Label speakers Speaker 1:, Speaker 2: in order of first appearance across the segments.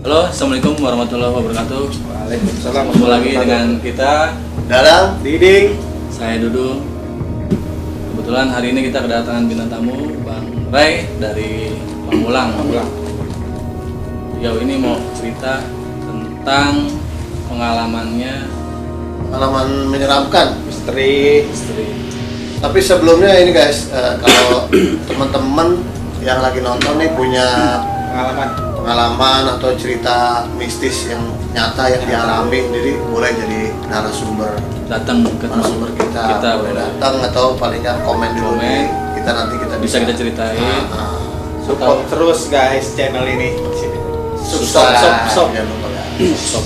Speaker 1: Halo, assalamualaikum warahmatullahi wabarakatuh.
Speaker 2: Waalaikumsalam.
Speaker 1: Ketemu lagi dengan kita,
Speaker 2: Dalam Diding.
Speaker 1: saya Dudu. Kebetulan hari ini kita kedatangan bintang tamu, Bang Ray dari Pamulang. Beliau ini mau cerita tentang pengalamannya
Speaker 2: Pengalaman menyeramkan, misteri.
Speaker 1: istri.
Speaker 2: Tapi sebelumnya ini guys, kalau teman-teman yang lagi nonton nih punya pengalaman atau cerita mistis yang nyata yang dialami, jadi boleh jadi narasumber
Speaker 1: Datang ke
Speaker 2: narasumber kita boleh
Speaker 1: boleh.
Speaker 2: datang atau paling nggak komen dulu
Speaker 1: Komen.
Speaker 2: nih, kita nanti kita
Speaker 1: Bisa kita ceritain.
Speaker 3: Support terus guys channel ini.
Speaker 2: Subscribe.
Speaker 3: Sub.
Speaker 2: Jangan lupa guys.
Speaker 1: Stop.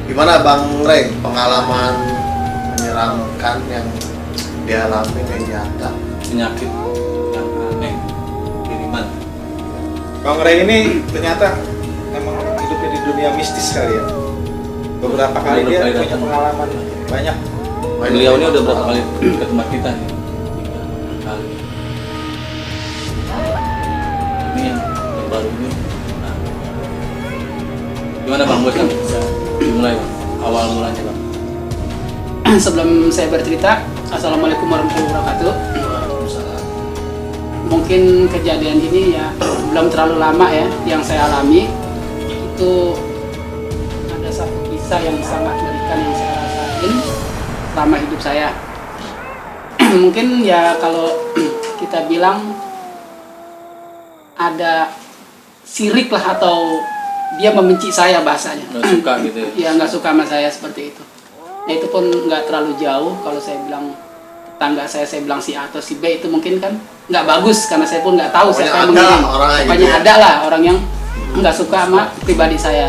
Speaker 2: Gimana Bang Ray, pengalaman menyeramkan yang dialami yang nyata?
Speaker 1: Penyakit yang aneh, kiriman.
Speaker 3: Bang Ray ini ternyata memang hidupnya di dunia mistis kali ya. Beberapa kali
Speaker 1: Beberapa
Speaker 3: dia
Speaker 1: kali
Speaker 3: punya
Speaker 1: datang.
Speaker 3: pengalaman banyak.
Speaker 1: Beliau ini udah berapa kali ke tempat kita nih? 3 kali. Ini yang baru ini. Nah. Gimana Bang Bos? Bisa dimulai Bang. Awal mulanya Bang.
Speaker 4: Sebelum saya bercerita, Assalamualaikum warahmatullahi wabarakatuh.
Speaker 2: Waalaikumsalam.
Speaker 4: Mungkin kejadian ini ya belum terlalu lama ya yang saya alami. Itu ada satu kisah yang sangat mengerikan yang saya rasain selama hidup saya. Mungkin ya kalau kita bilang ada sirik lah atau dia membenci saya bahasanya.
Speaker 1: Nggak suka gitu ya?
Speaker 4: Ya nggak suka sama saya seperti itu. Nah itu pun nggak terlalu jauh. Kalau saya bilang tetangga saya bilang si A atau si B, itu mungkin kan nggak bagus karena saya pun nggak tahu
Speaker 2: Pokoknya
Speaker 4: siapa yang
Speaker 2: ada
Speaker 4: mengirim.
Speaker 2: orang yang
Speaker 4: Pokoknya
Speaker 2: gitu ya.
Speaker 4: ada lah orang yang nggak suka sama pribadi saya.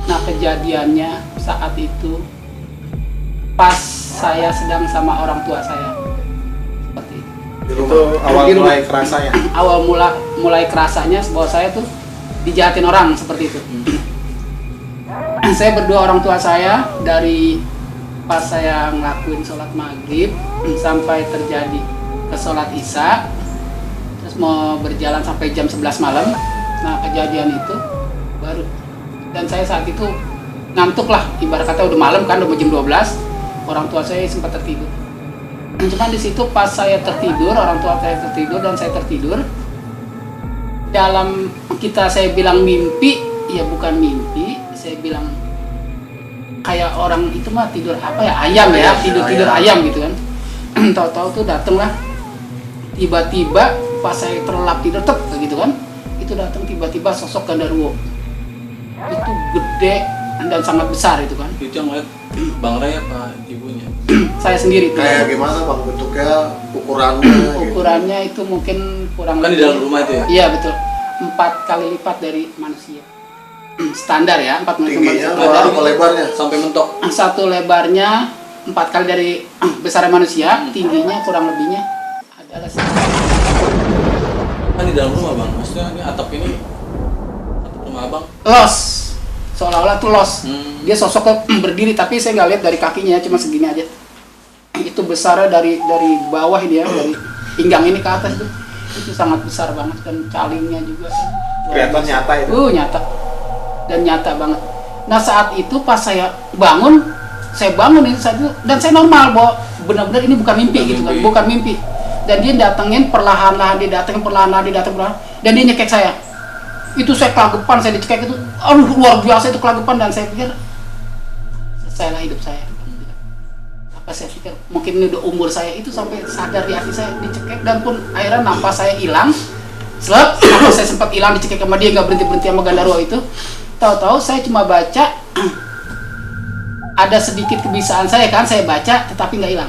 Speaker 4: Nah kejadiannya saat itu pas saya sedang sama orang tua saya seperti itu.
Speaker 2: Di
Speaker 3: Itu
Speaker 2: rumah.
Speaker 3: awal
Speaker 4: Di rumah.
Speaker 3: mulai kerasanya.
Speaker 4: Awal mulai kerasanya bahwa saya tuh dijahatin orang seperti itu. Saya berdua orang tua saya dari pas saya ngelakuin sholat maghrib sampai terjadi ke sholat isya, terus mau berjalan sampai jam 11 malam. Nah kejadian itu baru, dan saya saat itu ngantuk lah, ibarat kata udah malam kan, udah mau jam 12. Orang tua saya sempat tertidur. Cuman di situ pas saya tertidur, orang tua saya tertidur dan saya tertidur. Dalam kita saya bilang mimpi, ya bukan mimpi, saya bilang kayak orang itu mah tidur apa ya, ayam ya, tidur ayam gitu kan. Tahu-tahu tuh dateng lah, tiba-tiba pas saya terlelap tidur gitu kan, itu datang tiba-tiba sosok genderuwo. Itu gede dan sangat besar itu kan.
Speaker 1: Itu yang lihat Bang Ray apa ibunya?
Speaker 4: Saya sendiri tuh.
Speaker 2: Kayak gimana Bang bentuknya, ukurannya gitu.
Speaker 4: Ukurannya itu mungkin kurang
Speaker 1: Kan di dalam rumah itu ya?
Speaker 4: Iya betul, 4 kali lipat dari manusia. Standar ya, 4
Speaker 2: Tingginya
Speaker 4: manusia.
Speaker 2: berapa lebarnya?
Speaker 1: Sampai mentok.
Speaker 4: Satu lebarnya 4 kali dari besar manusia, tingginya kurang lebihnya adalah
Speaker 1: Kan di dalam rumah Bang. Maksudnya ini atap ini atap rumah Abang.
Speaker 4: los, seolah-olah tuh los. Dia sosoknya berdiri, tapi saya nggak lihat dari kakinya, cuma segini aja. Itu besarnya dari bawah ini ya, dari pinggang ini ke atas tuh. Itu sangat besar banget, dan calingnya juga.
Speaker 3: Kelihatan nyata itu.
Speaker 4: Nyata. Dan nyata banget. Nah saat itu pas saya bangun itu saat itu, dan saya normal bahwa benar-benar ini bukan mimpi
Speaker 1: Bukan
Speaker 4: gitu kan,
Speaker 1: mimpi.
Speaker 4: bukan mimpi. Dan dia datengin perlahan-lahan, dan dia nyekek saya. Itu saya kelagepan, saya dicekek itu, aduh luar biasa itu kelagepan, dan saya pikir selesailah hidup saya. Apa saya pikir mungkin ini udah umur saya itu, sampai sadar di hati saya dicekek, dan pun akhirnya napas saya hilang. Napas saya sempat hilang, dicekek sama dia, nggak berhenti sama genderuwo itu. Tahu-tahu saya cuma baca, ada sedikit kebisaan saya kan, saya baca tetapi nggak hilang.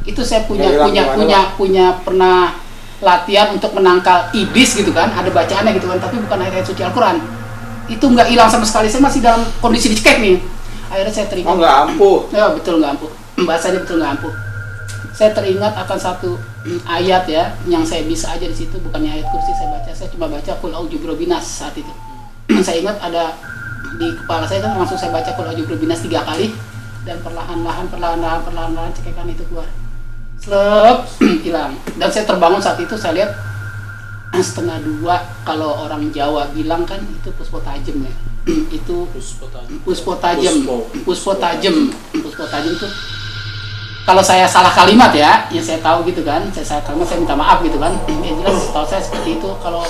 Speaker 4: Itu saya punya pernah latihan untuk menangkal iblis gitu kan, ada bacaannya gitu kan, tapi bukan ayat suci Al-Quran. Itu nggak hilang sama sekali, saya masih dalam kondisi dicekek nih. Akhirnya saya teringat.
Speaker 3: Oh nggak ampuh.
Speaker 4: Ya betul, nggak ampuh. Bahasanya betul nggak ampuh. Saya teringat akan satu ayat ya, yang saya bisa aja di situ, bukannya ayat kursi saya baca. Saya cuma baca Qul a'udzu birabbinas saat itu. Saya ingat ada di kepala saya kan, langsung saya baca Qul a'udzu birabbinas 3 kali, dan perlahan-lahan cekekan itu keluar. Slep, hilang. Dan saya terbangun saat itu, saya lihat 1:30 kalau orang Jawa bilang kan itu puspo tajem ya. Itu puspo tajem itu kalau saya salah kalimat ya saya tahu gitu kan, saya kalimat saya minta maaf gitu kan. Ya jelas tahu saya seperti itu. Kalau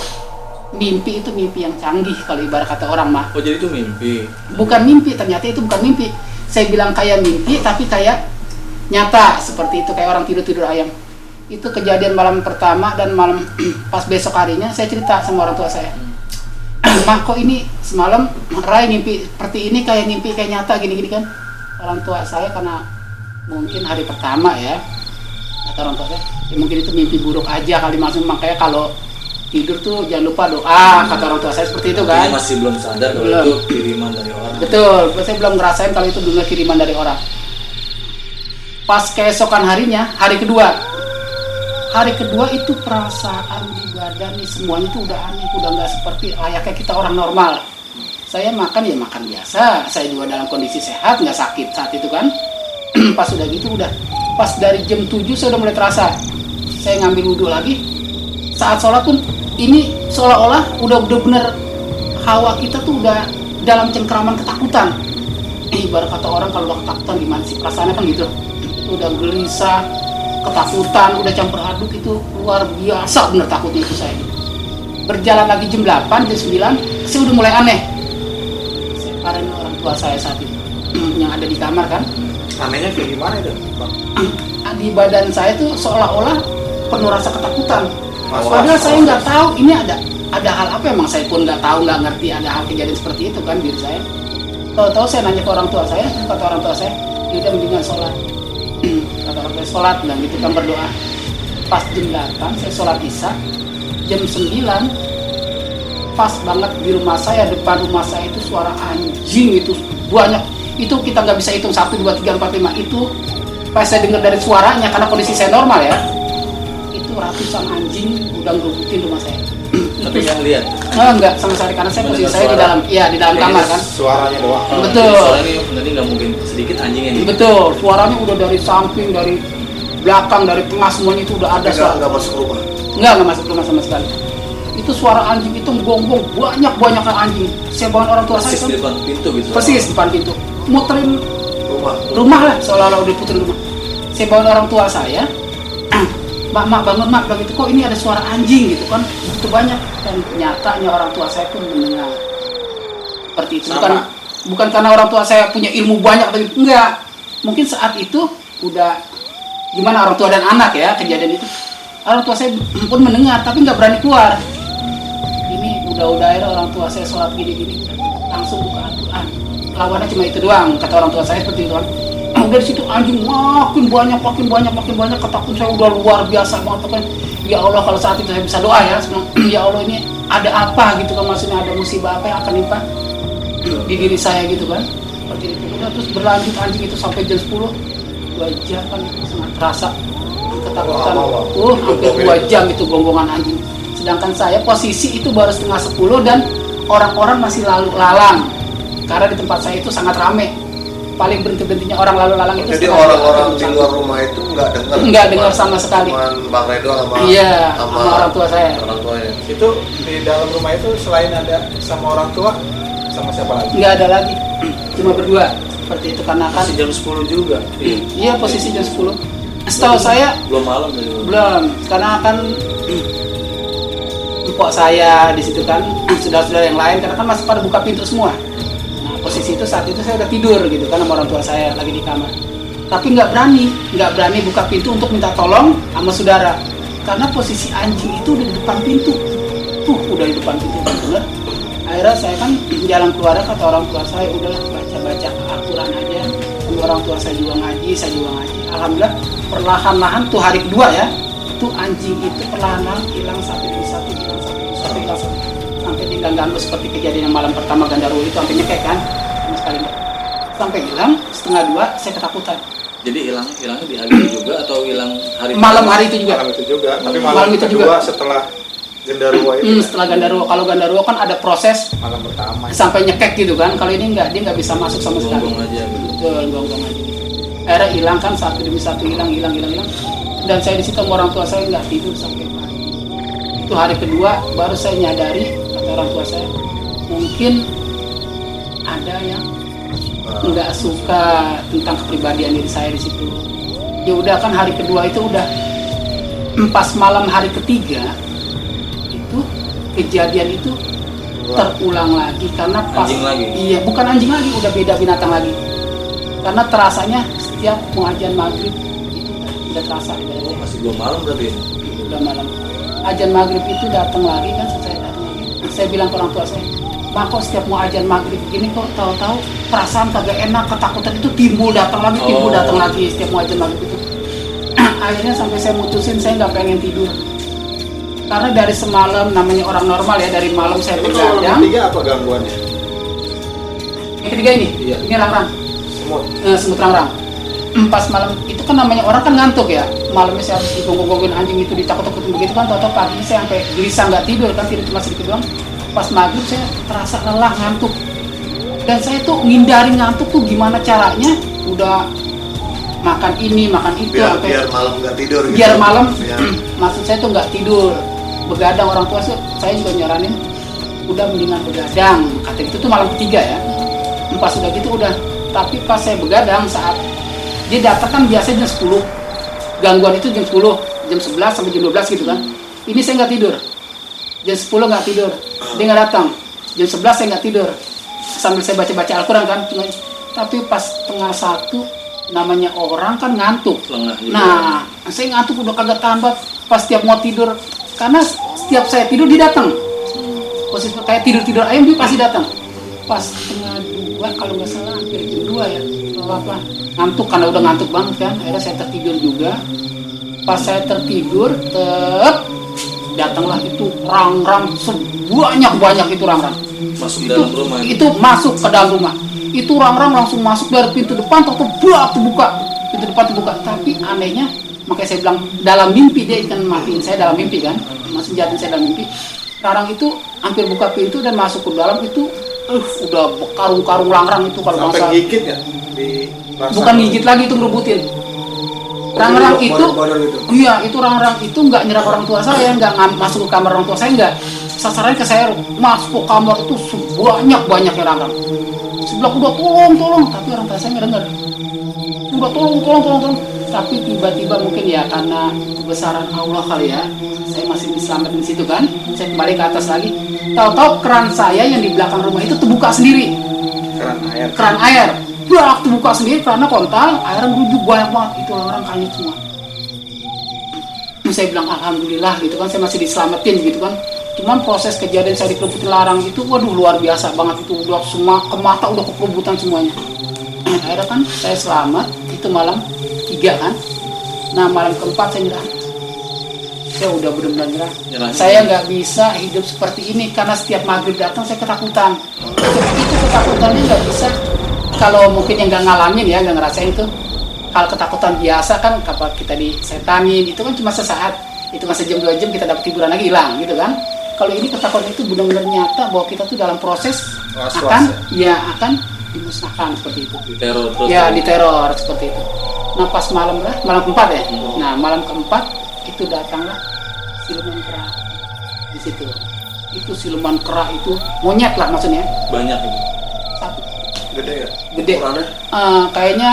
Speaker 4: mimpi itu mimpi yang canggih kalau ibarat kata orang mah.
Speaker 1: Oh jadi itu mimpi?
Speaker 4: Bukan mimpi, ternyata itu bukan mimpi. Saya bilang kayak mimpi tapi kayak nyata seperti itu, kayak orang tidur ayam. Itu kejadian malam pertama dan malam pas besok harinya saya cerita sama orang tua saya. Mah kok ini semalam Rai mimpi seperti ini, kayak mimpi kayak nyata gini-gini kan. Orang tua saya karena mungkin hari pertama ya, kata orang tua saya, ya mungkin itu mimpi buruk aja kali, makanya kalau tidur tuh jangan lupa doa, kata orang tua saya seperti itu kan.
Speaker 1: Artinya masih belum sadar kalau
Speaker 4: Belum.
Speaker 1: itu kiriman dari orang.
Speaker 4: Betul, saya belum ngerasain kalau itu benar kiriman dari orang. Pas keesokan harinya, hari kedua itu perasaan di badan nih semuanya tuh udah aneh, udah nggak seperti layaknya kita orang normal. Saya makan ya makan biasa, saya juga dalam kondisi sehat, nggak sakit saat itu kan. Pas udah gitu udah, pas dari jam 7 saya udah mulai terasa. Saya ngambil wudhu lagi, saat sholat pun ini seolah-olah udah bener hawa kita tuh udah dalam cengkraman ketakutan. Ibarat kata orang kalau udah ketakutan gimana sih perasaannya kan gitu. Udah gelisah, ketakutan, udah campur aduk, itu luar biasa bener takutnya itu saya. Berjalan lagi jam 8, jam 9, saya udah mulai aneh. Saya parahin orang tua saya saat itu yang ada di kamar kan.
Speaker 3: Anehnya kayak gimana itu, Bang?
Speaker 4: Di badan saya tuh seolah-olah penuh rasa ketakutan.
Speaker 3: Awas,
Speaker 4: Padahal saya
Speaker 3: awas.
Speaker 4: nggak tahu ini ada hal apa, emang saya pun nggak tahu, nggak ngerti ada hal kejadian seperti itu kan diri saya. Tahu-tahu saya nanya ke orang tua saya, kata orang tua saya, udah mendingan sholat. Kata orang tua sholat, bilang gitu kan, berdoa. Pas jam 8 saya sholat isya, jam 9 pas banget di rumah saya, depan rumah saya itu suara anjing itu banyak. Itu kita nggak bisa hitung 1, 2, 3, 4, 5 itu pas saya dengar dari suaranya, karena kondisi saya normal ya, itu ratusan anjing udah ngerubutin rumah saya.
Speaker 1: Tapi nggak lihat.
Speaker 4: Enggak sama sekali, karena saya posisi saya di dalam, iya di dalam kamar kan.
Speaker 3: Suaranya doang.
Speaker 4: Betul.
Speaker 1: Suara ini nanti nggak mungkin sedikit anjingnya nih.
Speaker 4: Betul, suaranya udah dari samping, dari belakang, dari tengah, semuanya itu udah ada suara.
Speaker 2: Nggak masuk rumah.
Speaker 4: Nggak masuk rumah sama sekali. Itu suara anjing itu gonggong, banyak anjing. Saya bangun orang tua saya
Speaker 1: Persis di depan pintu gitu.
Speaker 4: persis depan pintu, muterin
Speaker 2: Rumah.
Speaker 4: rumah lah, seolah-olah udah puterin rumah. Saya bangun orang tua saya, mak bangun mak, bilang gitu, kok ini ada suara anjing gitu kan, itu banyak. Dan nyatanya orang tua saya pun mendengar seperti itu. Bukan karena orang tua saya punya ilmu banyak, tapi enggak. Mungkin saat itu udah gimana orang tua dan anak ya, kejadian itu. Orang tua saya pun mendengar, tapi nggak berani keluar. Ini udah akhirnya orang tua saya sholat gini-gini, langsung buka Al-Quran. Lawannya cuma itu doang, kata orang tua saya seperti itu kan. Udah di situ anjing makin banyak, ketakutan saya udah luar biasa banget kan. Ya Allah, kalau saat itu saya bisa doa ya, ya Allah ini ada apa gitu kan, maksudnya ada musibah apa yang akan nimpa di diri saya gitu kan. Seperti itu. Udah terus berlanjut anjing itu sampai jam 10, 2 jam kan, itu sangat terasa ketakutan. Hampir 2 jam itu gonggongan anjing. Sedangkan saya posisi itu baru setengah 10 dan orang-orang masih lalu lalang. Karena di tempat saya itu sangat ramai. Paling berhenti-berhentinya orang lalu lalang itu.
Speaker 2: Jadi orang-orang di luar rumah itu nggak dengar
Speaker 4: sama sekali.
Speaker 2: Cuman Bang Redo sama
Speaker 4: sama orang tua saya.
Speaker 2: Orang tuanya.
Speaker 3: Itu di dalam rumah itu selain ada sama orang tua, sama siapa lagi?
Speaker 4: Nggak ada lagi, cuma berdua. Seperti itu karena kan.
Speaker 1: Masih jam 10 juga.
Speaker 4: Iya, posisi jam 10. Setahu saya
Speaker 1: Belum malam tadi.
Speaker 4: belum, karena kan empok saya di situ kan, saudara-saudara yang lain karena kan masih pada buka pintu semua. Nah, posisi itu saat itu saya udah tidur gitu kan sama orang tua saya lagi di kamar. Tapi nggak berani buka pintu untuk minta tolong sama saudara. Karena posisi anjing itu udah di depan pintu. Udah di depan pintu bener. Akhirnya saya kan jalan keluar, kata orang tua saya, udahlah baca Al-Quran aja. Sama orang tua saya juga ngaji, Alhamdulillah perlahan-lahan tuh hari kedua ya, tuh anjing itu perlahan-lahan hilang satu demi satu, sampai dia ganggu seperti kejadian yang malam pertama Gandarwo itu, sampai nyekek kan, sama sekali enggak. Sampai hilang, 1:30 saya ketakutan.
Speaker 1: Jadi hilangnya di hari juga atau hilang hari
Speaker 4: Malam hari itu juga.
Speaker 3: Malam itu juga, tapi
Speaker 4: Malam
Speaker 3: malam
Speaker 4: itu
Speaker 3: kedua
Speaker 4: juga.
Speaker 3: setelah Gandarwo itu.
Speaker 4: Setelah Gandarwo, kalau Gandarwo kan ada proses
Speaker 3: Malam pertama.
Speaker 4: sampai nyekek gitu kan, kalau ini enggak, dia nggak bisa masuk sama sekali.
Speaker 1: Gonggong aja gitu.
Speaker 4: Betul, gonggong aja. Akhirnya hilang kan, satu demi satu hilang. Dan saya di situ sama orang tua saya nggak tidur sampai pagi. Itu hari kedua baru saya nyadari, kata orang tua saya, mungkin ada yang nggak suka tentang kepribadian diri saya di situ. Ya udah kan hari kedua itu udah, pas malam hari ketiga itu kejadian itu terulang lagi karena pas
Speaker 1: Anjing lagi?
Speaker 4: iya bukan anjing lagi, udah beda binatang lagi. Karena terasanya setiap pengajian maghrib itu udah terasa
Speaker 1: Oh, masih belum malam berarti.
Speaker 4: udah malam. Ajan maghrib itu datang lagi kan, saya datang lagi. Saya bilang ke orang tua saya, "Bang, kok setiap mau ajan maghrib begini kok tahu-tahu perasaan kagak enak, ketakutan itu timbul datang lagi, timbul
Speaker 1: Oh.
Speaker 4: datang lagi setiap mau ajan maghrib itu." Akhirnya sampai saya mutusin saya nggak pengen tidur. Karena dari semalam, namanya orang normal ya, dari malam saya
Speaker 3: Ini kalau
Speaker 4: begadang.
Speaker 3: ketiga apa gangguannya?
Speaker 4: Yang ketiga ini,
Speaker 3: Iya.
Speaker 4: ini rangrang,
Speaker 3: Semut.
Speaker 4: semut rangrang. Pas malam itu kan namanya orang kan ngantuk ya, malamnya saya harus digonggong-gonggongin anjing itu, ditakut-takutin begitu kan, tau-tau pagi saya sampai gelisah nggak tidur kan, tidur cuma sedikit doang. Pas maghrib saya terasa lelah, ngantuk, dan saya tuh ngindari ngantuk tuh gimana caranya, udah makan ini makan itu
Speaker 2: biar malam nggak tidur gitu.
Speaker 4: biar malam
Speaker 2: Biar-
Speaker 4: maksud saya tuh nggak tidur, begadang. Orang tua saya juga nyaranin udah mendingan begadang, kata gitu tuh malam ketiga ya. Pas udah gitu udah, tapi pas saya begadang saat dia datang kan biasanya jam 10, gangguan itu jam 10, jam 11 sampai jam 12 gitu kan. Ini saya nggak tidur, jam 10 nggak tidur, dia nggak datang, jam 11 saya nggak tidur, sambil saya baca-baca Al-Quran kan. Tapi pas setengah 1, namanya orang kan ngantuk.
Speaker 1: Lengah juga.
Speaker 4: Nah, saya ngantuk udah kagak tahan banget pas setiap mau tidur, karena setiap saya tidur dia datang. Posisi kayak tidur ayam dia pasti datang. Pas setengah 2 kalau nggak salah, hampir jam 2 ya, apa ngantuk karena udah ngantuk banget kan. Akhirnya saya tertidur juga. Pas saya tertidur, datanglah itu rangrang sebanyak itu rangrang.
Speaker 1: Masuk dalam rumah.
Speaker 4: Itu masuk ke dalam rumah. Itu rangrang langsung masuk dari pintu depan, terbuka, pintu depan terbuka. Tapi anehnya, makanya saya bilang dalam mimpi dia ikan matiin saya dalam mimpi kan, masih jahatin saya dalam mimpi. Rangrang itu hampir buka pintu dan masuk ke dalam itu, udah karung-karung rangrang itu kalau
Speaker 3: Sampai
Speaker 4: masa
Speaker 3: gigit ya di rasa.
Speaker 4: bukan gigit lagi, itu ngerebutin. Rangrang
Speaker 3: Jadi
Speaker 4: itu,
Speaker 3: bodor-bodor gitu.
Speaker 4: iya itu rangrang itu nggak nyerang orang tua saya, nggak masuk ke kamar orang tua saya, nggak, sasarannya ke saya, masuk ke kamar itu sebanyak-banyaknya rangrang. Sebelah udah tolong, tapi orang tua saya nggak dengar. Udah tolong. Tapi tiba-tiba mungkin ya karena kebesaran Allah kali ya, saya masih diselamatkan di situ kan. Saya kembali ke atas lagi. Tahu-tahu keran saya yang di belakang rumah itu terbuka sendiri. Keran air. Brak terbuka sendiri karena kontal, airnya merujuk banyak banget. Itu orang kanyut semua. Saya bilang alhamdulillah gitu kan, saya masih diselamatin gitu kan. Cuman proses kejadian saya dikerubutin larang itu, waduh luar biasa banget itu, udah semua ke mata udah kekerubutan semuanya. Akhirnya kan saya selamat, itu malam 3 kan. Nah malam keempat saya nyerah. Saya udah benar-benar nyerah. Saya nggak bisa hidup seperti ini karena setiap maghrib datang saya ketakutan. Itu ketakutannya nggak bisa. Kalau mungkin yang nggak ngalamin ya, nggak ngerasain itu. Kalau ketakutan biasa kan, kalau kita disetanin itu kan cuma sesaat. Itu kan sejam 2 jam kita dapat hiburan lagi hilang gitu kan. Kalau ini ketakutan itu benar-benar nyata bahwa kita tuh dalam proses akan dimusnahkan seperti itu.
Speaker 1: Diteror terus.
Speaker 4: Ya, diteror seperti itu. Nah pas malam keempat ya. Nah malam keempat itu datanglah siluman kera di situ. Itu siluman kera itu monyet lah maksudnya.
Speaker 1: Banyak itu.
Speaker 4: Satu.
Speaker 2: Gede ya?
Speaker 4: Gede.
Speaker 2: Ukurannya?
Speaker 4: Kayaknya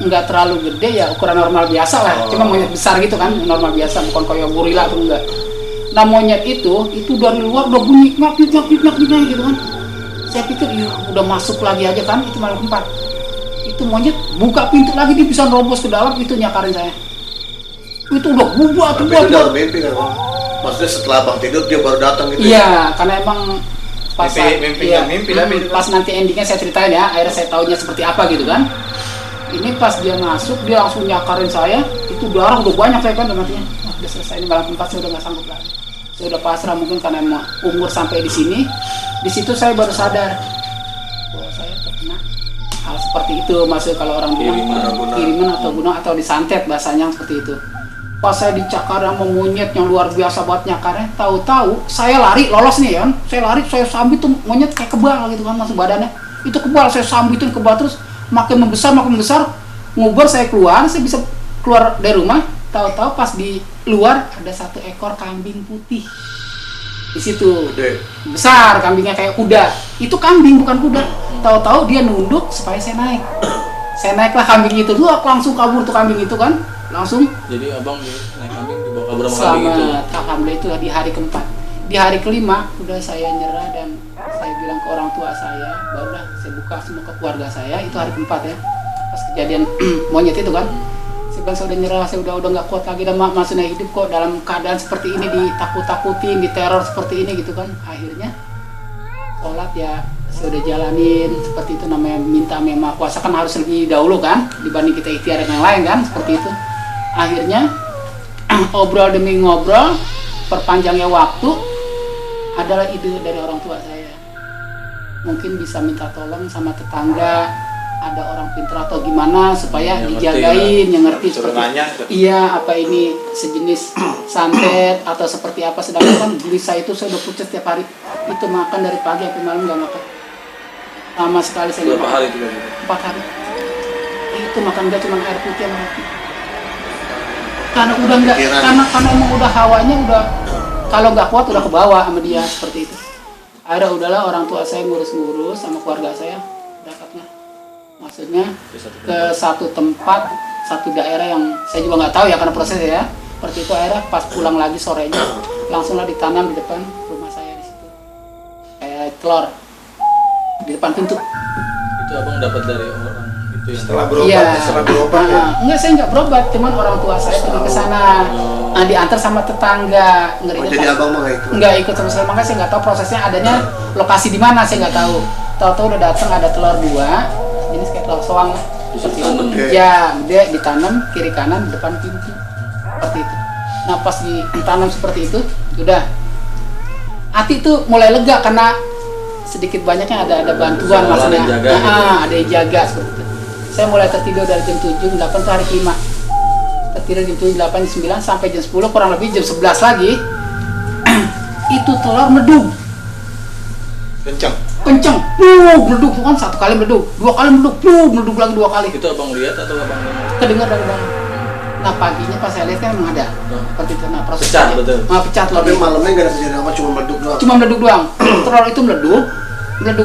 Speaker 4: nggak terlalu gede ya, ukuran normal biasa lah. Cuma monyet besar gitu kan, normal biasa, bukan kayak gorila atau enggak. Nah monyet itu dari luar udah bunyi ngak gitu kan. Saya pikir ya udah masuk lagi aja kan, itu malam keempat. Itu monyet buka pintu lagi, dia bisa nerobos ke dalam, itu nyakarin saya. Itu udah buat.
Speaker 2: Tapi itu dalam mimpi kan Bang? Maksudnya setelah Bang tidur dia baru datang gitu?
Speaker 4: Iya, karena emang pas
Speaker 3: mimpi tapi itu kan.
Speaker 4: pas nanti endingnya saya ceritain ya, akhirnya saya tahunya seperti apa gitu kan. Ini pas dia masuk, dia langsung nyakarin saya, itu darah udah banyak saya kan, udah matinya. Wah, udah selesai, ini malam keempat saya udah nggak sanggup lagi. Saya udah pasrah mungkin karena emang umur sampai di sini. Di situ saya baru sadar bahwa saya terkena hal seperti itu. Maksudnya kalau orang bilang kiriman atau gunung atau disantet bahasanya seperti itu. Pas saya dicakar sama monyet yang luar biasa buat nyakarnya, tahu-tahu saya lari, lolos nih kan. Saya lari, saya sambit tuh monyet kayak kebal gitu kan, masuk badannya. Itu kebal, saya sambitin kebal terus makin membesar, nguber, saya keluar, saya bisa keluar dari rumah. Tahu-tahu pas di luar ada 1 ekor kambing putih di situ.
Speaker 2: Gede.
Speaker 4: Besar, kambingnya kayak kuda. Itu kambing bukan kuda. Tahu-tahu dia nunduk supaya saya naik. Saya naiklah kambing itu, langsung kabur tuh kambing itu kan. Langsung
Speaker 1: Jadi abang naik kambing dibawa kabur sama kambing itu.
Speaker 4: selamat. Alhamdulillah itu di hari keempat. Di hari kelima udah saya nyerah dan saya bilang ke orang tua saya, barulah saya buka semua ke keluarga saya. Itu hari keempat ya. Pas kejadian monyet itu kan. Saya bilang saya udah nyerah, saya udah nggak kuat lagi dan maksudnya hidup kok dalam keadaan seperti ini, ditakut-takutin, diteror seperti ini gitu kan. Akhirnya sholat ya saya udah jalanin seperti itu, namanya minta sama Yang Maha Kuasa kan harus lebih dahulu kan dibanding kita ikhtiar yang lain kan, seperti itu. Akhirnya obrol demi ngobrol, perpanjangnya waktu adalah ide dari orang tua saya. Mungkin bisa minta tolong sama tetangga, ada orang pintar atau gimana supaya
Speaker 1: Yang
Speaker 4: dijagain, yang ngerti
Speaker 3: Suruh
Speaker 4: seperti
Speaker 3: nanya.
Speaker 4: iya apa ini sejenis santet atau seperti apa. Sedangkan kan gelisah itu saya udah pucat tiap hari, itu makan dari pagi sampai malam nggak makan, lama sekali saya nggak
Speaker 1: Berapa
Speaker 4: makan.
Speaker 1: hari itu Bang?
Speaker 4: 4 hari itu makan dia cuma air putih sama roti, karena udah nggak, karena emang udah hawanya udah, kalau nggak kuat udah kebawa sama dia seperti itu. Akhirnya udahlah orang tua saya ngurus-ngurus sama keluarga saya, dekatnya maksudnya ke satu tempat, satu daerah yang saya juga nggak tahu ya karena prosesnya ya seperti itu. Akhirnya pas pulang lagi sorenya langsunglah ditanam di depan rumah saya di situ kayak telur di depan pintu.
Speaker 1: Itu abang dapat dari orang itu yang
Speaker 3: Setelah berobat,
Speaker 4: Iya.
Speaker 3: setelah berobat ya.
Speaker 4: Enggak, saya nggak berobat, cuman orang tua saya pergi ke sana, diantar sama tetangga.
Speaker 2: Oh, jadi abang mah nggak ikut?
Speaker 4: Nggak ikut sama sekali, makanya saya nggak tahu prosesnya adanya lokasi di mana, saya nggak tahu. Tahu-tahu udah datang ada telur 2, jenis kayak telur soang lah.
Speaker 1: Bisa
Speaker 4: Seperti
Speaker 1: ditanam.
Speaker 4: itu. Ya, dia ditanam kiri kanan di depan pintu, seperti itu. Nah pas ditanam seperti itu, udah hati tuh mulai lega karena sedikit banyaknya ada bantuan
Speaker 1: Seolah-olah
Speaker 4: maksudnya.
Speaker 1: ada yang jaga gitu.
Speaker 4: Ada yang jaga seperti itu. Saya mulai tertidur dari jam 7, 8 ke hari kelima. Tertidur jam 7, 8, 9 sampai jam 10, kurang lebih jam 11 lagi. Itu telur meleduk.
Speaker 3: Kencang.
Speaker 4: Kenceng. Meleduk kan, 1 kali meleduk, 2 kali meleduk, meleduk lagi 2 kali.
Speaker 1: Itu abang lihat atau abang dengar?
Speaker 4: Kedengar dari dalam. Nah paginya pas saya lihat kan memang ada. Seperti itu. Nah prosesnya.
Speaker 1: Pecah, betul.
Speaker 4: Pecah telur.
Speaker 2: Tapi malamnya nggak ada kejadian apa, cuma meleduk doang.
Speaker 4: Cuma meleduk doang. Telur itu meleduk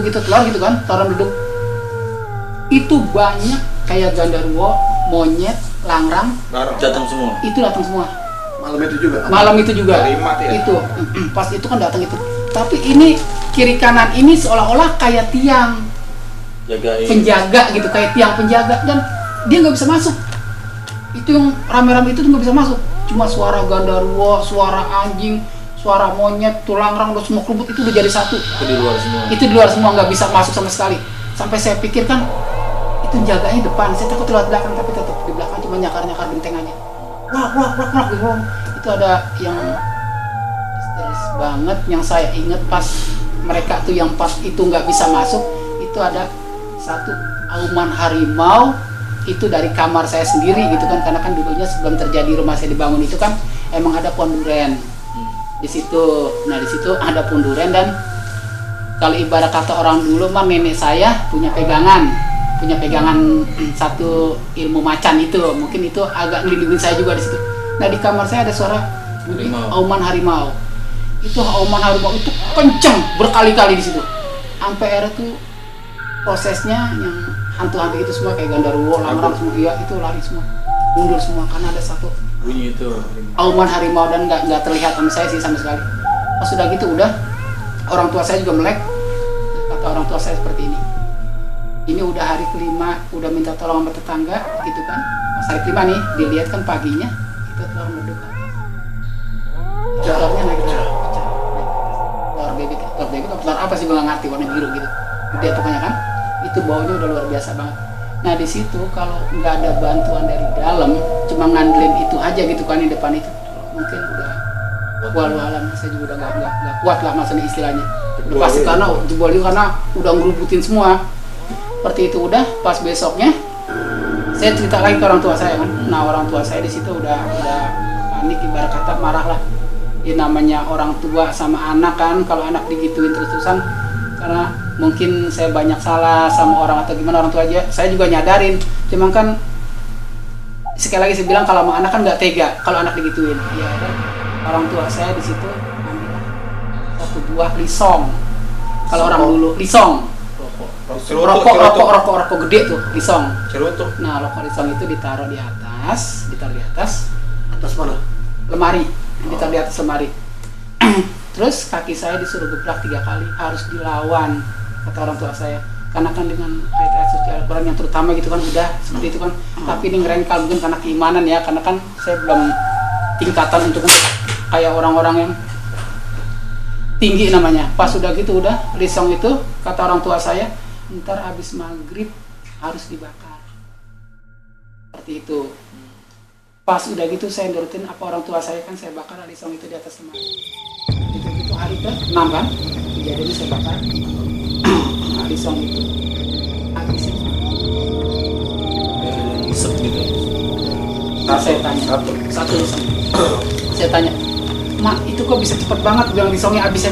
Speaker 4: itu telur gitu kan, telur meleduk. Itu banyak kayak gandarwo, monyet, langrang,
Speaker 3: Bareng.
Speaker 1: Datang semua.
Speaker 4: itu datang semua.
Speaker 2: Malam itu juga.
Speaker 4: Malam itu juga.
Speaker 3: Kelima tuh ya?
Speaker 4: Itu pas itu kan datang itu. Tapi ini kiri kanan ini seolah-olah kayak tiang
Speaker 1: Jagain.
Speaker 4: penjaga gitu, kayak tiang penjaga, dan dia nggak bisa masuk. Itu yang rame-rame itu tuh nggak bisa masuk. Cuma suara gandarwo, suara anjing, suara monyet, tulangrang, udah semua kerubut itu udah jadi satu.
Speaker 1: Itu di luar semua.
Speaker 4: Itu di luar semua, nggak bisa masuk sama sekali. Sampai saya pikirkan itu jaganya depan, saya takut lewat belakang, tapi tetap di belakang cuma nyakar-nyakar gentengannya. Wah gitu. Itu ada yang histeris banget, yang saya inget pas mereka tuh yang pas itu nggak bisa masuk, itu ada satu auman harimau itu dari kamar saya sendiri gitu kan, karena kan dulunya sebelum terjadi rumah saya dibangun itu kan emang ada pohon duren di situ. Nah di situ ada pohon duren, dan kalau ibarat kata orang dulu mah nenek saya punya pegangan satu ilmu macan itu, mungkin itu agak ngelindungin saya juga di situ. Nah di kamar saya ada suara bunyi auman harimau. Itu auman harimau itu kenceng berkali-kali di situ. Sampai akhirnya tuh prosesnya yang hantu-hantu itu semua kayak gandarwo, langrang semua, iya itu lari semua, mundur semua karena ada satu
Speaker 1: Bunyi itu.
Speaker 4: auman harimau, dan nggak terlihat sama saya sih sama sekali. Pas sudah gitu udah orang tua saya juga melek, kata orang tua saya seperti ini udah hari kelima, udah minta tolong sama tetangga gitu kan. Pas hari kelima nih dilihat kan paginya itu telur meleduk, telurnya naik pecah, telur bebek atau telur apa sih gue nggak ngerti, warna biru gitu gede pokoknya kan. Itu baunya udah luar biasa banget. Nah di situ kalau nggak ada bantuan dari dalam, cuma ngandelin itu aja gitu kan di depan itu, mungkin udah walau alam, saya juga udah nggak kuat lah maksudnya istilahnya. Udah pasti karena jebol itu karena udah ngerubutin semua. Seperti itu. Udah pas besoknya saya cerita lagi ke orang tua saya kan. Nah orang tua saya di situ udah panik, ibarat kata marah lah. Ya namanya orang tua sama anak kan, kalau anak digituin terus-terusan, karena mungkin saya banyak salah sama orang atau gimana, orang tua aja saya juga nyadarin, cuman kan sekali lagi saya bilang kalau sama anak kan nggak tega kalau anak digituin. Ya ada orang tua saya di situ ambil satu buah lisong. Kalau orang dulu lisong, rokok gede tuh lisong.
Speaker 3: Cerutu.
Speaker 4: Nah rokok lisong itu ditaruh di atas
Speaker 2: Atas mana?
Speaker 4: lemari, ditaruh di atas lemari. Terus kaki saya disuruh gebrak 3 kali, harus dilawan kata orang tua saya. Karena kan dengan ayat-ayat suci Al-Quran yang terutama gitu kan udah seperti itu kan. Tapi ini ngerengkal mungkin karena keimanan ya, karena kan saya belum tingkatan untuk kayak orang-orang yang tinggi namanya. Pas udah gitu udah lisong itu kata orang tua saya, ntar habis maghrib harus dibakar. Seperti itu. Pas udah gitu saya nurutin apa orang tua saya, kan saya bakar lisong itu di atas lemari. Itu hari ke-6 kan, kejadiannya saya bakar lisong itu habis itu.
Speaker 1: Isep gitu.
Speaker 4: Saya tanya satu lisong. Saya tanya, Mak itu kok bisa cepet banget bilang lisongnya habis.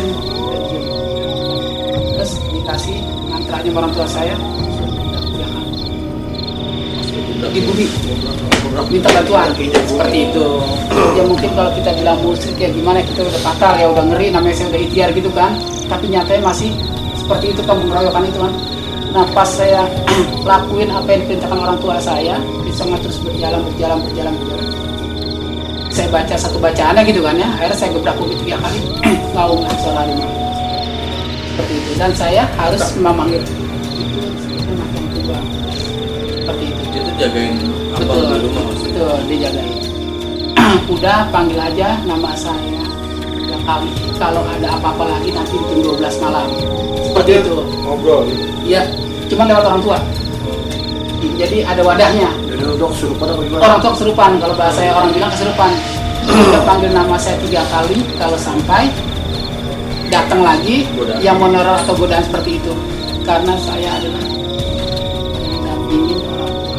Speaker 4: Terus dikasih mantranya orang tua saya, di bumi minta bantuan seperti itu. Ya mungkin kalau kita bilang musyrik ya gimana, kita udah fatal ya, udah ngeri, namanya saya udah ikhtiar gitu kan, tapi nyatanya masih seperti itu kan, mengeroyokan itu kan. Nah pas saya lakuin apa yang diperintahkan orang tua saya, bisa terus berjalan. Saya baca satu bacaannya gitu kan ya, akhirnya saya gebrak bumi 3 kali, ngaung bisa lari seperti itu. Dan saya harus memanggil itu makin tua seperti itu.
Speaker 1: Itu jagain apa di rumah maksudnya?
Speaker 4: Betul, dijagain. Udah panggil aja nama saya yang kali, kalau ada apa-apa lagi nanti jam 12 malam seperti itu.
Speaker 3: Ngobrol.
Speaker 4: Iya, cuman lewat orang tua. Jadi ada wadahnya.
Speaker 2: Jadi untuk kesurupan apa gimana?
Speaker 4: Orang tua kesurupan, kalau bahasa saya orang bilang kesurupan. Udah panggil nama saya 3 kali, kalau sampai datang lagi
Speaker 1: Godaan.
Speaker 4: yang meneror atau godaan seperti itu. Karena saya adalah yang dampingin orang tua.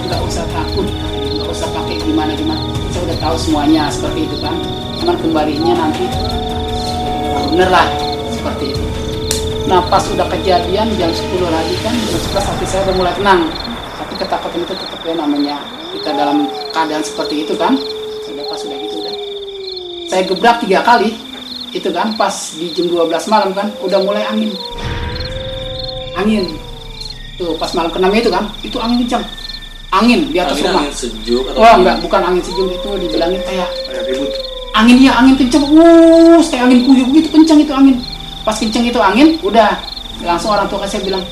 Speaker 4: Nggak usah takut, nggak usah pakai gimana. Saya udah tahu semuanya seperti itu kan. Cuman kembalinya nanti bener lah seperti itu. Nah pas udah kejadian jam 10 lagi kan, jam 11 hati saya udah mulai tenang. Tapi ketakutan itu tetap ya, namanya kita dalam keadaan seperti itu kan. Sudah pas udah gitu udah. Saya gebrak 3 kali, itu kan pas di jam 12 malam kan, udah mulai angin. Tuh pas malam ke-6 itu kan, itu angin kencang. Angin di atas rumah.
Speaker 1: Angin sejuk atau
Speaker 4: Wah enggak, bukan angin sejuk, itu dibilangin kayak
Speaker 2: Ribut.
Speaker 4: angin, ya angin kencang, kayak angin puyuh gitu, kencang itu angin. Pas kencang itu angin, udah langsung orang tua saya bilang,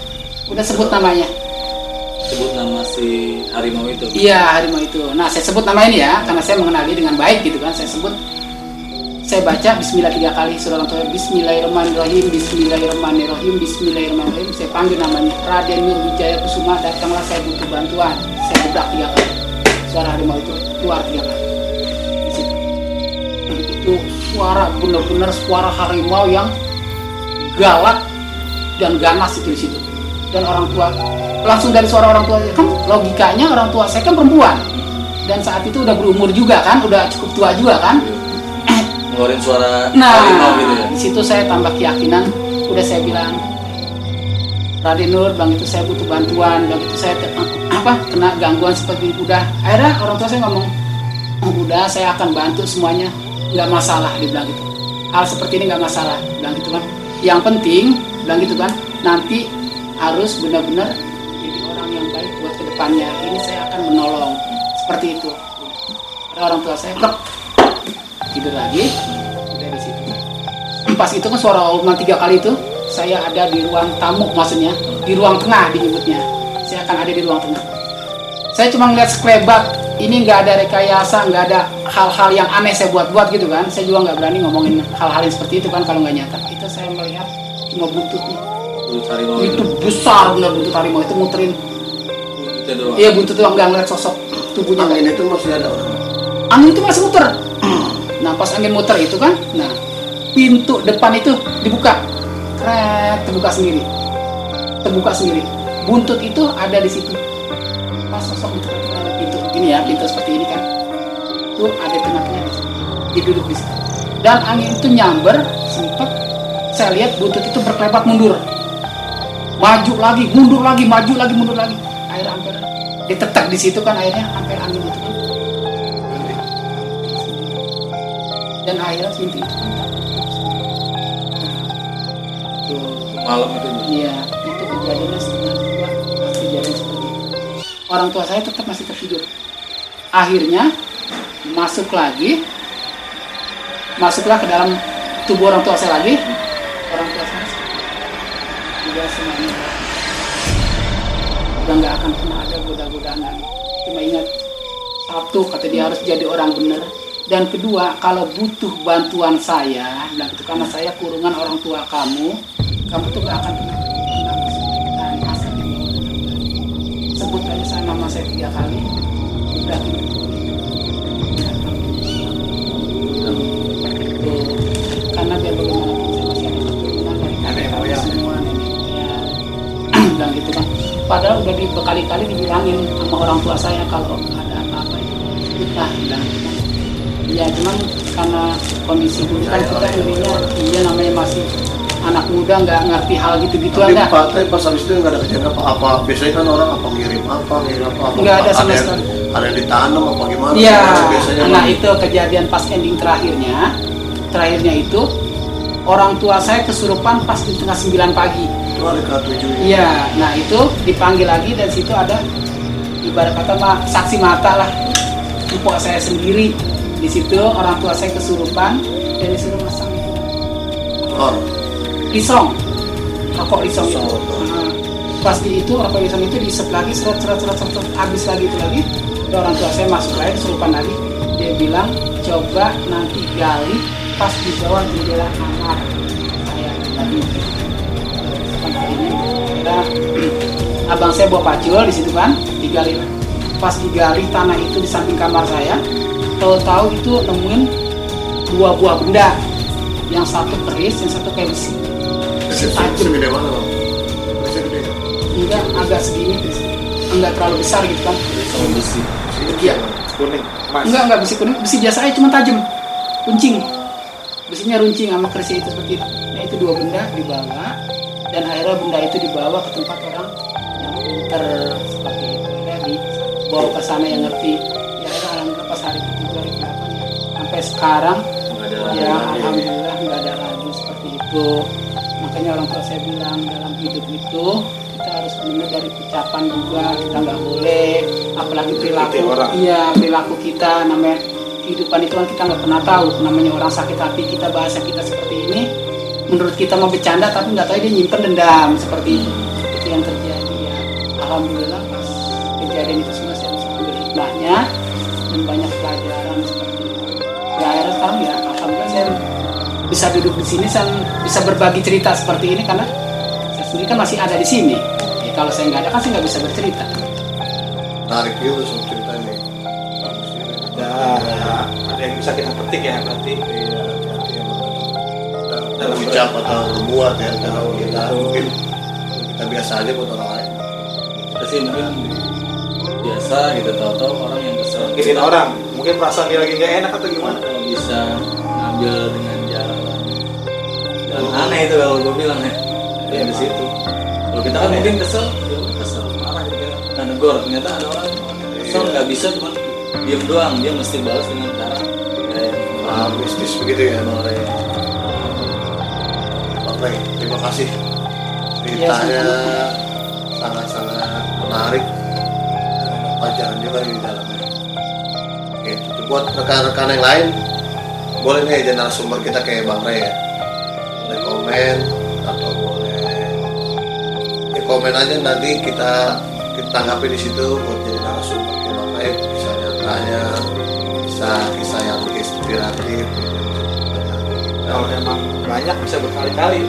Speaker 4: udah sebut namanya.
Speaker 1: sebut nama si harimau itu.
Speaker 4: Iya, harimau itu. Nah saya sebut nama ini ya, karena saya mengenali dengan baik gitu kan. Saya sebut, saya baca Bismillah 3 kali, surah orang tua, Bismillahirrahmanirrahim, Bismillahirrahmanirrahim, Bismillahirrahmanirrahim. Saya panggil namanya Raden Nur Wijaya Kusuma, datanglah saya butuh bantuan. Saya gebrak 3 kali, suara harimau itu keluar 3 kali. Di situ. Itu suara benar-benar suara harimau yang galak dan ganas itu di situ. Dan orang tua langsung dari suara orang tua kan, logikanya orang tua saya kan perempuan dan saat itu udah berumur juga kan, udah cukup tua juga kan.
Speaker 1: Ngeluarin suara
Speaker 4: Nah
Speaker 1: harimau gitu ya.
Speaker 4: di situ saya tambah keyakinan. Udah saya bilang, Raden Nur, bang itu saya butuh bantuan, bang itu saya kena gangguan seperti itu. Udah akhirnya orang tua saya ngomong, udah saya akan bantu semuanya, nggak masalah, dibilang gitu. Hal seperti ini nggak masalah, bilang gitu kan. Yang penting, bilang gitu kan, nanti harus benar-benar jadi orang yang baik buat kedepannya. Ini saya akan menolong seperti itu. Ada orang tua saya tidur lagi, udah di situ. Pas itu kan suara auman 3 kali itu, saya ada di ruang tamu, maksudnya di ruang tengah dinyebutnya. Saya akan ada di ruang tengah. Saya cuma ngeliat sekelebat, ini nggak ada rekayasa, nggak ada hal-hal yang aneh saya buat-buat gitu kan. Saya juga nggak berani ngomongin hal-hal yang seperti itu kan kalau nggak nyata. Itu saya melihat cuma buntutnya.
Speaker 1: Buntut harimau
Speaker 4: Itu besar benar, buntut harimau itu muterin.
Speaker 1: Buntutnya doang.
Speaker 4: Iya buntut doang, nggak ngeliat sosok tubuhnya.
Speaker 2: Angin itu masih ada orang.
Speaker 4: Angin itu masih muter. Nah pas angin muter itu kan, nah pintu depan itu dibuka, terbuka sendiri. Buntut itu ada di situ. Pas sosok itu ada pintu gini ya, pintu seperti ini kan, itu ada tengah-tengah di situ. Dia duduk di situ. Dan angin itu nyamber, sempat saya lihat buntut itu berkelebat mundur. Maju lagi, mundur lagi, maju lagi, mundur lagi. Akhirnya hampir ditetek di situ kan akhirnya sampai angin itu kan. Dan akhirnya pintu itu kan
Speaker 1: Malam itu.
Speaker 4: iya, itu kejadiannya setengah 2 pas kejadian seperti itu. Orang tua saya tetap masih tertidur. Akhirnya masuklah ke dalam tubuh orang tua saya lagi. Orang tua saya juga semuanya udah nggak akan pernah ada goda-godaan lagi. Cuma ingat satu, kata dia harus jadi orang benar. Dan kedua, kalau butuh bantuan saya, bilang itu karena saya kurungan orang tua kamu tuh gak akan pernah tahan masa di bawah. Sebut aja saya nama saya 3 kali, udah karena biar bagaimanapun saya masih ada keturunan dari kakek moyang semua neneknya dan gitu kan. Padahal udah berkali-kali dibilangin sama orang tua saya kalau ada apa-apa itu kita bilang gitu kan. Ya cuman karena kondisi dulu kan kita dirinya iya namanya masih anak muda nggak ngerti hal gitu-gituan dah.
Speaker 2: Tapi pas habis itu nggak ada kejadian apa-apa. Biasanya kan orang ngirim apa.
Speaker 4: Nggak ada sama sekali.
Speaker 2: Ada yang ditanam apa gimana?
Speaker 4: Iya.
Speaker 2: Biasanya
Speaker 4: Nah itu kejadian pas ending terakhirnya itu orang tua saya kesurupan pas di tengah 9 pagi.
Speaker 2: itu hari ke-7.
Speaker 4: Iya. Nah itu dipanggil lagi dan situ ada ibarat kata saksi mata lah. Empok saya sendiri di situ orang tua saya kesurupan dan disuruh masang itu.
Speaker 2: Oh.
Speaker 4: Risong, rokok risong itu. Pas di itu rokok risong itu diisep lagi, seret, habis lagi itu lagi. Dan orang tua saya masuk lagi, kesurupan lagi. Dia bilang coba nanti gali pas di bawah jendela kamar saya tadi. Sampai ini kira abang saya bawa pacul di situ kan, digali. Pas digali tanah itu di samping kamar saya, tahu-tahu itu nemuin 2 buah benda. Yang satu keris, yang satu kayak besi.
Speaker 2: Segede mana bang? Segede.
Speaker 4: Enggak, agak segini, enggak terlalu besar gitu kan.
Speaker 1: Sama besi.
Speaker 4: Iya.
Speaker 3: Kuning, emas.
Speaker 4: Enggak besi kuning, besi biasa aja cuma tajam. Runcing. Besinya runcing sama kerisnya itu seperti itu. Nah itu 2 benda dibawa dan akhirnya benda itu dibawa ke tempat orang yang pinter seperti itu. Akhirnya dibawa ke sana yang ngerti. Ya akhirnya alhamdulillah pas hari ke-7 hari ke-8 ya. Sampai sekarang ya alhamdulillah nggak ada lagi seperti itu. Makanya orang tua saya bilang dalam hidup itu kita harus benar dari ucapan juga, kita nggak boleh apalagi perilaku. Iya, perilaku kita namanya kehidupan itu kan kita nggak pernah tahu. Namanya orang sakit hati kita bahasa kita seperti ini, menurut kita mau bercanda tapi nggak tahu dia nyimpen dendam seperti itu. Itu yang terjadi ya. Alhamdulillah pas kejadian itu semua saya bisa ambil hikmahnya dan banyak pelajaran seperti itu. Ya akhirnya sekarang ya alhamdulillah saya bisa duduk di sini, saya bisa berbagi cerita seperti ini karena saya sendiri kan masih ada di sini. Ya, kalau saya nggak ada kan saya nggak bisa bercerita.
Speaker 2: Menarik juga soal cerita ini.
Speaker 3: Ada yang bisa kita petik ya berarti.
Speaker 2: Iya, hati-hati ya dalam ucap atau buat ya. Kalau kita mungkin kita biasa aja buat orang lain.
Speaker 1: Kita sih mungkin biasa gitu, tahu-tahu orang yang kesel.
Speaker 3: Mungkin orang, mungkin perasaan dia lagi nggak enak atau gimana?
Speaker 1: Kalau bisa ngambil dengan jalan aneh itu kalau gue bilang ya, yang di situ. Kalau kita kan mungkin kesel, ya udah kesel, marah gitu ya. Nah negor, ternyata ada orang kesel nggak bisa cuma diem doang, dia mesti balas dengan cara kayak
Speaker 2: Mistis begitu ya. Oke, terima kasih. Ceritanya sangat-sangat menarik. Pelajaran juga di dalamnya. Oke, itu buat rekan-rekan yang lain, boleh nih aja narasumber kita kayak Bang Ray ya. Boleh komen atau boleh komen aja, nanti kita tanggapi di situ buat jadi narasumber kayak Bang Ray. Bisa tanya, bisa kisah yang inspiratif.
Speaker 3: Kalau emang banyak bisa berkali-kali.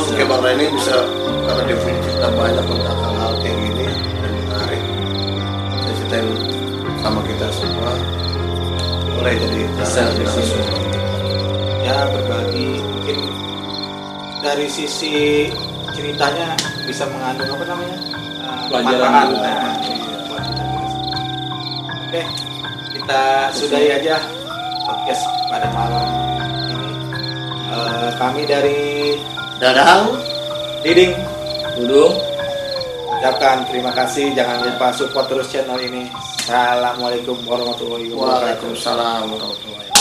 Speaker 2: Kayak Bang Ray ini bisa karena dia punya cerita banyak tentang hal-hal kayak gini dan menarik. Saya ceritain sama kita semua, boleh jadi narasumber.
Speaker 3: Ya berbagi mungkin dari sisi ceritanya bisa mengandung apa namanya
Speaker 1: Pelajaran.
Speaker 3: manfaat. Nah, buat kita. Oke, kita sudahi aja podcast pada malam ini. Kami dari
Speaker 2: Dadang,
Speaker 3: Diding
Speaker 1: dudung.
Speaker 3: ucapkan terima kasih. Jangan lupa support terus channel ini. Assalamualaikum warahmatullahi wabarakatuh.
Speaker 2: Waalaikumsalam warahmatullahi wabarakatuh.